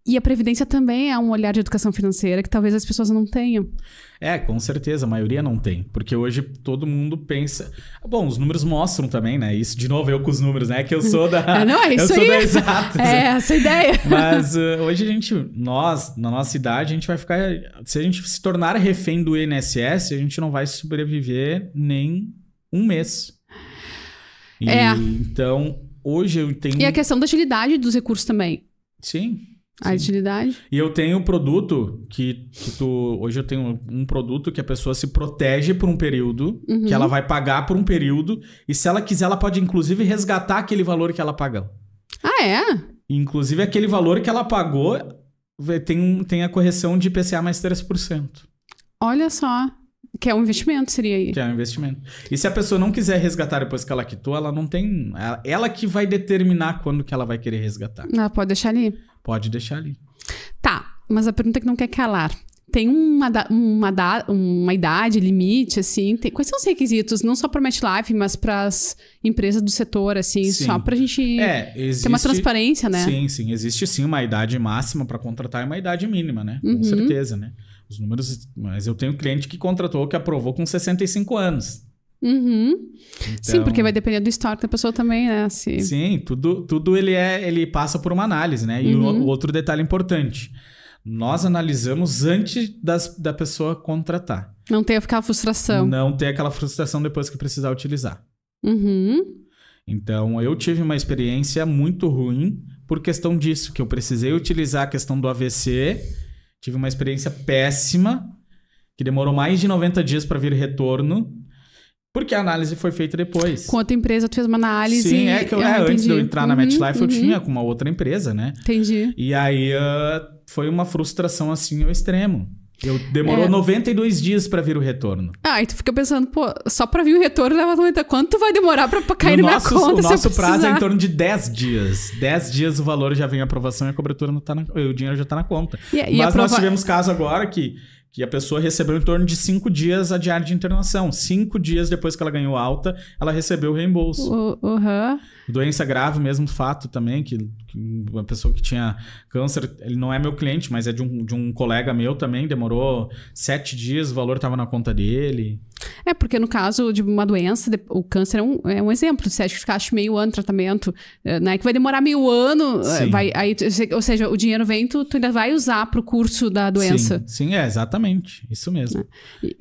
E a Previdência também é um olhar de educação financeira que talvez as pessoas não tenham. Com certeza, a maioria não tem. Porque hoje todo mundo pensa... Bom, os números mostram também, né? Isso, de novo, eu com os números, né? Que eu sou da... eu sou da Exatas. Essa ideia. Mas hoje nós, na nossa idade, a gente vai ficar... Se a gente se tornar refém do INSS, a gente não vai sobreviver nem um mês. Então, hoje eu tenho... E a questão da agilidade dos recursos também. Sim. A agilidade. E eu tenho um produto hoje eu tenho um produto que a pessoa se protege por um período, que ela vai pagar por um período, e se ela quiser, ela pode inclusive resgatar aquele valor que ela pagou. Inclusive aquele valor que ela pagou tem a correção de IPCA mais 3%. Olha só. Que é um investimento, seria aí. Que é um investimento. E se a pessoa não quiser resgatar depois que ela quitou, ela não tem... Ela que vai determinar quando que ela vai querer resgatar. Ela pode deixar ali? Pode deixar ali. Tá, mas a pergunta que não quer calar. Tem uma idade, limite, assim? Quais são os requisitos? Não só para a MetLife, mas para as empresas do setor, assim? Sim. Só para a gente ter uma transparência, né? Sim. Existe sim uma idade máxima para contratar e uma idade mínima, né? Com certeza, né? Os números... Mas eu tenho cliente que contratou, que aprovou com 65 anos. Então, sim, porque vai depender do histórico da pessoa também, né? Sim, tudo ele passa por uma análise, né? E o outro detalhe importante. Nós analisamos antes da pessoa contratar. Não ter aquela frustração. Não ter aquela frustração depois que precisar utilizar. Então, eu tive uma experiência muito ruim por questão disso, que eu precisei utilizar a questão do AVC... Tive uma experiência péssima, que demorou mais de 90 dias para vir retorno, porque a análise foi feita depois. Com outra empresa, tu fez uma análise... Sim, antes de eu entrar na MetLife, eu tinha com uma outra empresa, né? Entendi. E aí, foi uma frustração, assim, ao extremo. Demorou 92 dias para vir o retorno. E tu fica pensando, só para vir o retorno leva 90. Quanto tu vai demorar para cair na minha conta? O nosso prazo é em torno de 10 dias. 10 dias o valor já vem a aprovação e a cobertura não tá o dinheiro já tá na conta. Mas nós tivemos caso agora que a pessoa recebeu em torno de 5 dias a diária de internação. 5 dias depois que ela ganhou alta, ela recebeu o reembolso. Doença grave, mesmo fato também, que uma pessoa que tinha câncer, ele não é meu cliente, mas é de um colega meu também, demorou 7 dias, o valor estava na conta dele. Porque no caso de uma doença, o câncer é um exemplo. Se ficaste meio ano de tratamento, né, que vai demorar meio ano, ou seja, o dinheiro vem, tu ainda vai usar para o curso da doença. Sim, exatamente. Isso mesmo.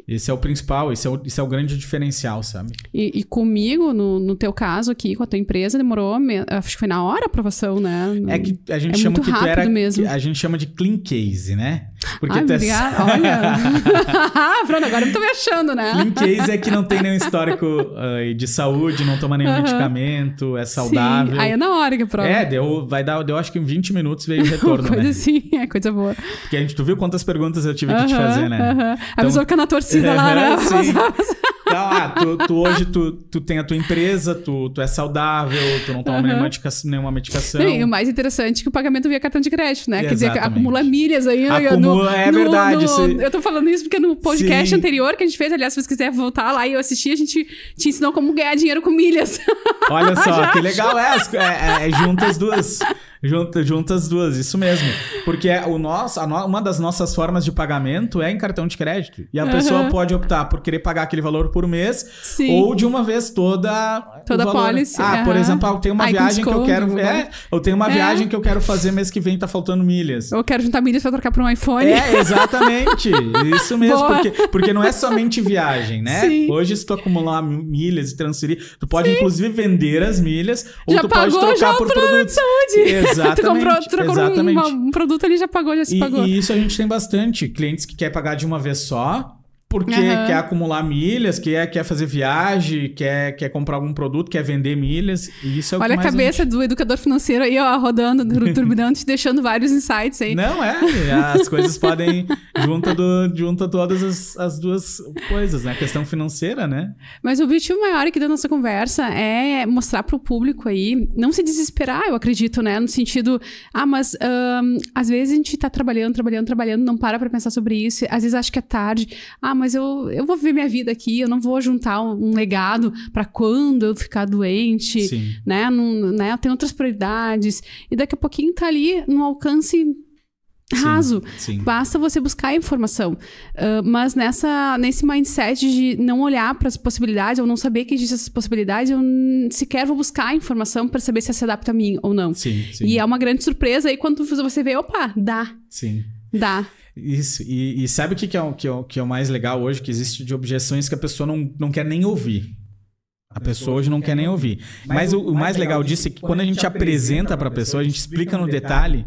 Esse é o principal, esse é o grande diferencial, sabe? E comigo, no teu caso aqui, com a tua empresa, demorou, acho que foi na hora a aprovação, né? É que a gente chama muito rápido mesmo. A gente chama de clean case, né? Porque obrigada. Olha. Pronto, agora eu tô me achando, né? Clean case é que não tem nenhum histórico de saúde, não toma nenhum medicamento, é saudável. Sim. Aí é na hora que a prova. Deu acho que em 20 minutos veio o retorno, coisa né? Assim, coisa boa. Porque tu viu quantas perguntas eu tive que te fazer, né? Então, a pessoa fica na torcida lá, né? Sim. Então, hoje tu tem a tua empresa, tu é saudável, tu não toma nenhuma medicação. E o mais interessante é que o pagamento via cartão de crédito, né? Exatamente. Quer dizer, acumula milhas aí. Verdade. Eu tô falando isso porque no podcast anterior que a gente fez, aliás, se você quiser voltar lá e eu assistir, a gente te ensinou como ganhar dinheiro com milhas. Olha só, que legal. Junta as duas. Junta as duas, isso mesmo. Porque uma das nossas formas de pagamento é em cartão de crédito. E a pessoa pode optar por querer pagar aquele valor por mês, Sim. ou de uma vez toda a pólice. Por exemplo, eu tenho uma viagem que eu quero... eu tenho uma viagem que eu quero fazer mês que vem, tá faltando milhas. Eu quero juntar milhas pra trocar por um iPhone. Exatamente. Isso mesmo. Porque não é somente viagem, né? Sim. Hoje, se tu acumular milhas e transferir, tu pode inclusive vender as milhas, ou já tu pagou, pode trocar já por plano de saúde. Exatamente. Tu comprou um produto ali, já pagou, já se pagou. E isso a gente tem bastante. Clientes que querem pagar de uma vez só, porque quer acumular milhas, quer fazer viagem, quer comprar algum produto, quer vender milhas. E isso é o Olha que mais a cabeça do educador financeiro aí, ó, rodando, turbinando, te deixando vários insights aí. Não, as coisas podem... Junta todas as duas coisas, né? A questão financeira, né? Mas o objetivo maior aqui da nossa conversa é mostrar para o público aí, não se desesperar, eu acredito, né? No sentido, mas às vezes a gente tá trabalhando, não para pensar sobre isso, às vezes acha que é tarde, mas eu vou viver minha vida aqui, eu não vou juntar um legado para quando eu ficar doente, Sim. né? Eu tenho outras prioridades, e daqui a pouquinho tá ali no alcance raso. Sim. Basta você buscar a informação. Mas nesse mindset de não olhar para as possibilidades, ou não saber que existem essas possibilidades, eu sequer vou buscar a informação para saber se se adapta a mim ou não. Sim. E é uma grande surpresa aí quando você vê, dá. Sim. Dá. Isso. E sabe o que é o mais legal hoje? Que existe de objeções que a pessoa não quer nem ouvir. A pessoa hoje não quer nem ouvir. Mas o mais legal disso é que quando a gente apresenta para a pessoa, a gente explica no detalhe,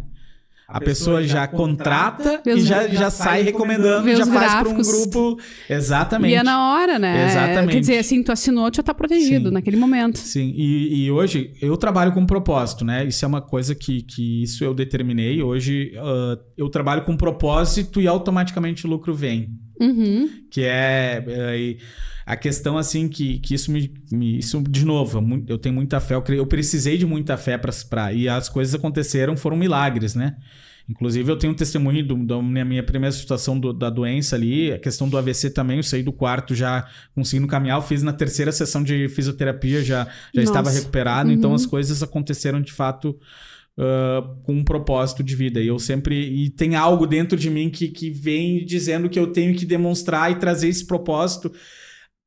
a pessoa já contrata e já sai recomendando, já faz para um grupo. Exatamente. E é na hora, né? Exatamente. Quer dizer, assim, tu assinou, tu já tá protegido naquele momento. Sim, e hoje eu trabalho com propósito, né? Isso é uma coisa que isso eu determinei. Hoje eu trabalho com propósito e automaticamente o lucro vem. Uhum. Que é a questão, assim, que isso isso, de novo, eu tenho muita fé, eu precisei de muita fé e as coisas aconteceram, foram milagres, né? Inclusive, eu tenho um testemunho da minha primeira situação da doença ali, a questão do AVC também, eu saí do quarto já conseguindo caminhar, eu fiz na 3ª sessão de fisioterapia, já estava recuperado, então as coisas aconteceram de fato com um propósito de vida. E tem algo dentro de mim que vem dizendo que eu tenho que demonstrar e trazer esse propósito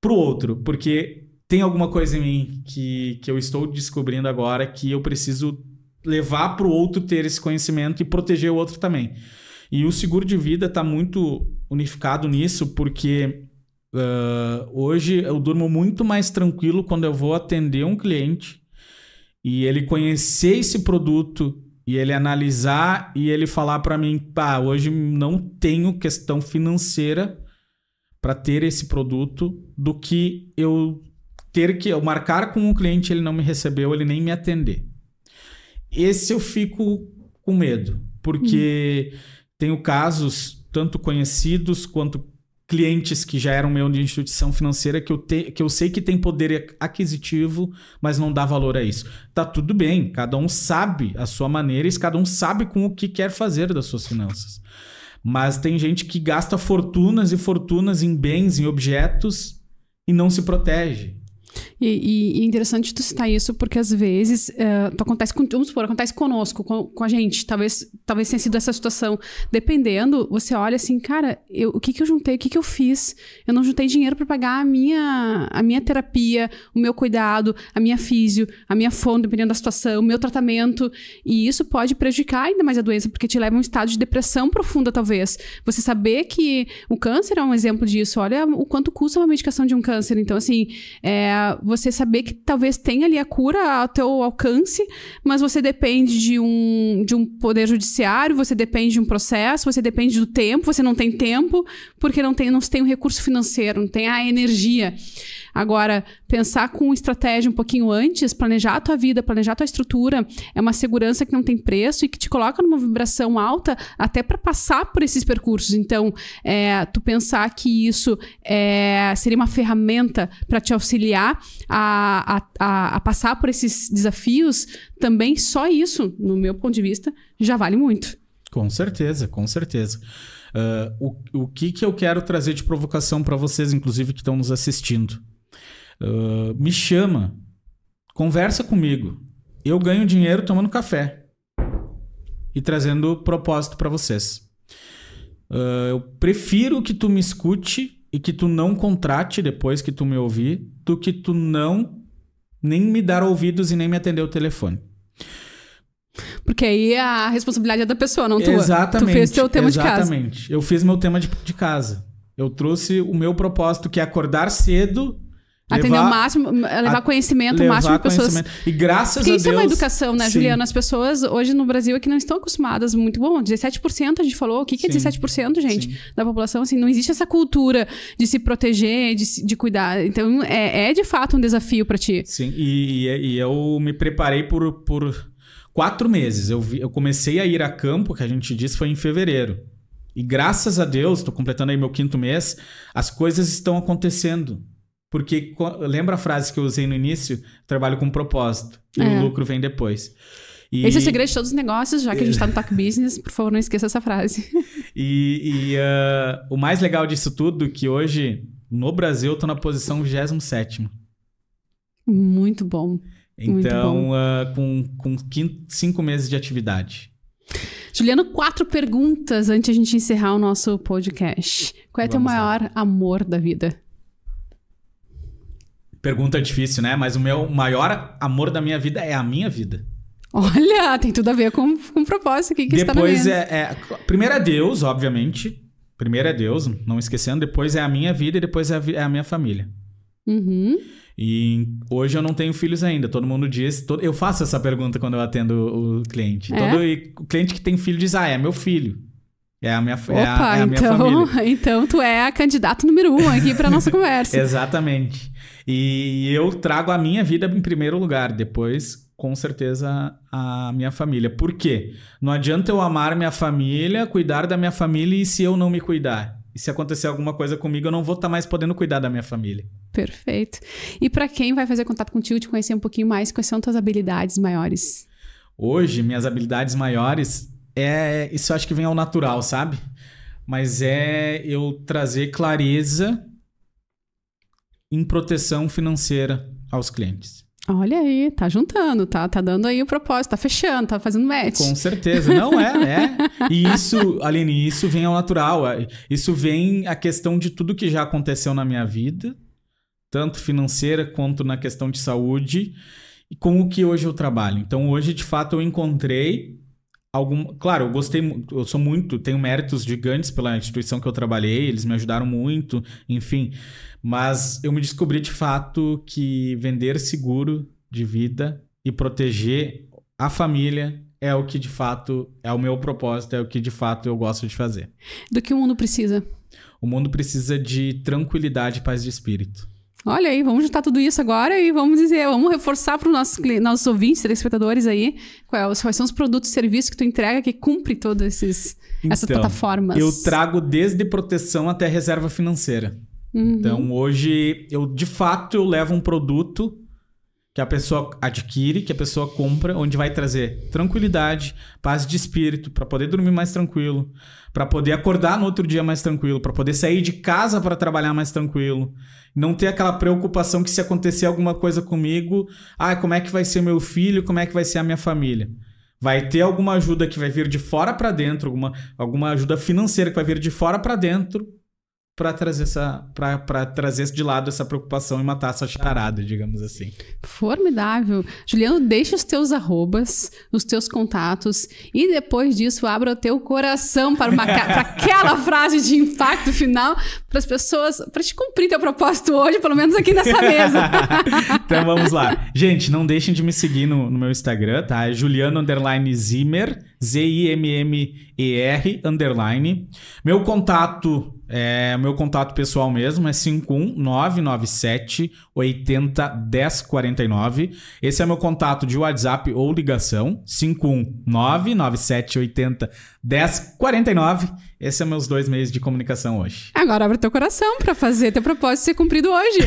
pro outro, porque tem alguma coisa em mim que eu estou descobrindo agora que eu preciso levar pro outro ter esse conhecimento e proteger o outro também. E o seguro de vida está muito unificado nisso, porque hoje eu durmo muito mais tranquilo quando eu vou atender um cliente e ele conhecer esse produto e ele analisar e ele falar para mim, hoje não tenho questão financeira para ter esse produto, do que eu eu marcar com um cliente, ele não me recebeu, ele nem me atender. Esse eu fico com medo, porque tenho casos tanto conhecidos quanto clientes que já eram meu de instituição financeira que eu sei que tem poder aquisitivo, mas não dá valor a isso. Tá tudo bem, cada um sabe a sua maneira e cada um sabe com o que quer fazer das suas finanças. Mas tem gente que gasta fortunas e fortunas em bens, em objetos e não se protege. E é interessante tu citar isso, porque às vezes acontece conosco, com a gente, talvez tenha sido essa situação. Dependendo, você olha assim, cara, o que eu juntei, o que eu fiz? Eu não juntei dinheiro para pagar a minha terapia, o meu cuidado, a minha físio, a minha fono, dependendo da situação, o meu tratamento. E isso pode prejudicar ainda mais a doença, porque te leva a um estado de depressão profunda, talvez. Você saber que o câncer é um exemplo disso. Olha o quanto custa uma medicação de um câncer. Então, assim, você saber que talvez tenha ali a cura ao teu alcance, mas você depende de um poder judiciário, você depende de um processo, você depende do tempo, você não tem tempo, porque não se tem um recurso financeiro, não tem a energia. Agora, pensar com estratégia um pouquinho antes, planejar a tua vida, planejar a tua estrutura, é uma segurança que não tem preço e que te coloca numa vibração alta até para passar por esses percursos. Então, tu pensar que isso seria uma ferramenta para te auxiliar a passar por esses desafios, também só isso, no meu ponto de vista, já vale muito. Com certeza, com certeza. O que eu quero trazer de provocação para vocês, inclusive, que estão nos assistindo? Me chama, conversa comigo. Eu ganho dinheiro tomando café. e trazendo propósito para vocês. Eu prefiro que tu me escute e que tu não contrate depois que tu me ouvir, do que tu não nem me dar ouvidos e nem me atender o telefone. Porque aí a responsabilidade é da pessoa, não tua. Exatamente. Tu fez teu tema de casa. Exatamente. Eu fiz meu tema de casa. Eu trouxe o meu propósito, que é acordar cedo... Atender o máximo, levar conhecimento, o máximo de pessoas. E graças a Porque Deus... isso é uma educação, né, Sim. Juliana? As pessoas hoje no Brasil é que não estão acostumadas muito. Bom, 17% a gente falou. O que é 17%, gente, da população? Assim, não existe essa cultura de se proteger, de cuidar. Então, é de fato um desafio para ti. Sim, e eu me preparei por 4 meses. Eu comecei a ir a campo, que a gente disse, foi em fevereiro. E graças a Deus, estou completando aí meu 5º mês, as coisas estão acontecendo. Porque, lembra a frase que eu usei no início? Trabalho com propósito. E o lucro vem depois. Esse é o segredo de todos os negócios, já que a gente está no Talk Business. Por favor, não esqueça essa frase. O mais legal disso tudo é que hoje, no Brasil, eu estou na posição 27ª. Muito bom. Então, com 5 meses de atividade. Juliano, 4 perguntas antes de a gente encerrar o nosso podcast. Qual é teu maior amor da vida? Pergunta difícil, né? Mas o meu maior amor da minha vida é a minha vida. Olha, tem tudo a ver com propósito aqui que está na mesa. Depois primeiro é Deus, obviamente. Primeiro é Deus, não esquecendo. Depois é a minha vida e depois é a minha família. Uhum. E hoje eu não tenho filhos ainda. Todo mundo diz... Eu faço essa pergunta quando eu atendo o cliente. O cliente que tem filho diz, é meu filho. É a minha família. Então tu é a candidata número 1 aqui para nossa conversa. Exatamente. E eu trago a minha vida em primeiro lugar. Depois, com certeza, a minha família. Por quê? Não adianta eu amar minha família, cuidar da minha família e se eu não me cuidar. E se acontecer alguma coisa comigo, eu não vou estar mais podendo cuidar da minha família. Perfeito. E para quem vai fazer contato contigo, te conhecer um pouquinho mais, quais são tuas habilidades maiores? Hoje, minhas habilidades maiores... Isso eu acho que vem ao natural, sabe? Mas é eu trazer clareza em proteção financeira aos clientes. Olha aí, tá juntando, tá dando aí o propósito, tá fechando, tá fazendo match. Com certeza, não é. E isso, Aline, isso vem ao natural. Isso vem a questão de tudo que já aconteceu na minha vida, tanto financeira quanto na questão de saúde, e com o que hoje eu trabalho. Então, hoje, de fato, eu encontrei Claro, eu gostei, tenho méritos gigantes pela instituição que eu trabalhei, eles me ajudaram muito, enfim, mas eu me descobri de fato que vender seguro de vida e proteger a família é o que de fato é o meu propósito, é o que de fato eu gosto de fazer. Do que o mundo precisa? O mundo precisa de tranquilidade e paz de espírito. Olha aí, vamos juntar tudo isso agora e vamos reforçar para os nossos ouvintes, telespectadores aí, quais são os produtos e serviços que tu entrega que cumpre todas essas plataformas. Eu trago desde proteção até reserva financeira. Uhum. Então, hoje, de fato, eu levo um produto que a pessoa adquire, que a pessoa compra, onde vai trazer tranquilidade, paz de espírito, para poder dormir mais tranquilo, para poder acordar no outro dia mais tranquilo, para poder sair de casa para trabalhar mais tranquilo. Não ter aquela preocupação que se acontecer alguma coisa comigo, como é que vai ser meu filho, como é que vai ser a minha família. Vai ter alguma ajuda que vai vir de fora para dentro, alguma ajuda financeira que vai vir de fora para dentro, para trazer de lado essa preocupação e matar essa charada, digamos assim. Formidável. Juliano, deixa os teus arrobas, os teus contatos e depois disso abra o teu coração para aquela frase de impacto final para as pessoas, para te cumprir teu propósito hoje, pelo menos aqui nessa mesa. Então vamos lá. Gente, não deixem de me seguir no meu Instagram, tá? É Juliano_Zimmer, ZIMMER_. Meu contato pessoal mesmo é 51997 80 1049. Esse é meu contato de WhatsApp ou ligação, 51997 80 1049. Esses são meus 2 meios de comunicação hoje. Agora abre teu coração para fazer teu propósito ser cumprido hoje.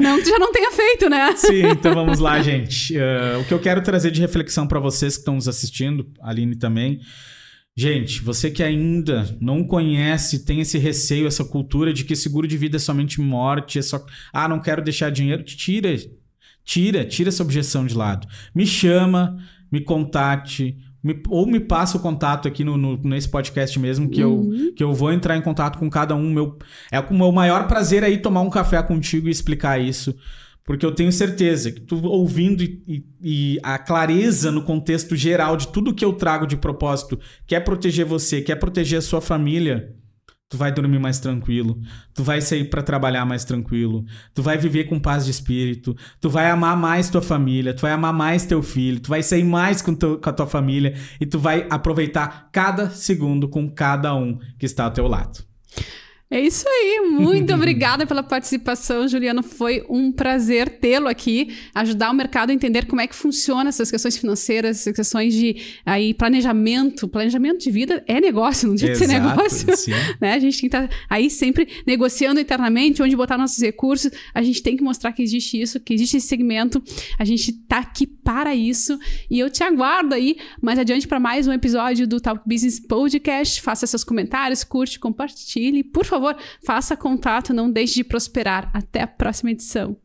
Não que tu já não tenha feito, né? Sim, então vamos lá, gente. O que eu quero trazer de reflexão para vocês que estão nos assistindo, a Aline também. Gente, você que ainda não conhece, tem esse receio, essa cultura de que seguro de vida é somente morte, é só... não quero deixar dinheiro. Tira essa objeção de lado. Me chama, me contate, ou me passa o contato aqui nesse podcast mesmo, que eu vou entrar em contato com cada um. É o meu maior prazer aí tomar um café contigo e explicar isso. Porque eu tenho certeza que tu ouvindo e a clareza no contexto geral de tudo que eu trago de propósito, quer proteger você, quer proteger a sua família, tu vai dormir mais tranquilo, tu vai sair para trabalhar mais tranquilo, tu vai viver com paz de espírito, tu vai amar mais tua família, tu vai amar mais teu filho, tu vai sair mais com a tua família e tu vai aproveitar cada segundo com cada um que está ao teu lado. É isso aí, muito obrigada pela participação, Juliano, foi um prazer tê-lo aqui, ajudar o mercado a entender como é que funciona essas questões financeiras, essas questões de planejamento de vida é negócio, não deixa de ser negócio, né? A gente tem que estar aí sempre negociando internamente, onde botar nossos recursos, a gente tem que mostrar que existe isso, que existe esse segmento, a gente tá aqui para isso, e eu te aguardo aí mais adiante para mais um episódio do Talk Business Podcast, faça seus comentários, curte, compartilhe, por favor, faça contato, não deixe de prosperar. Até a próxima edição.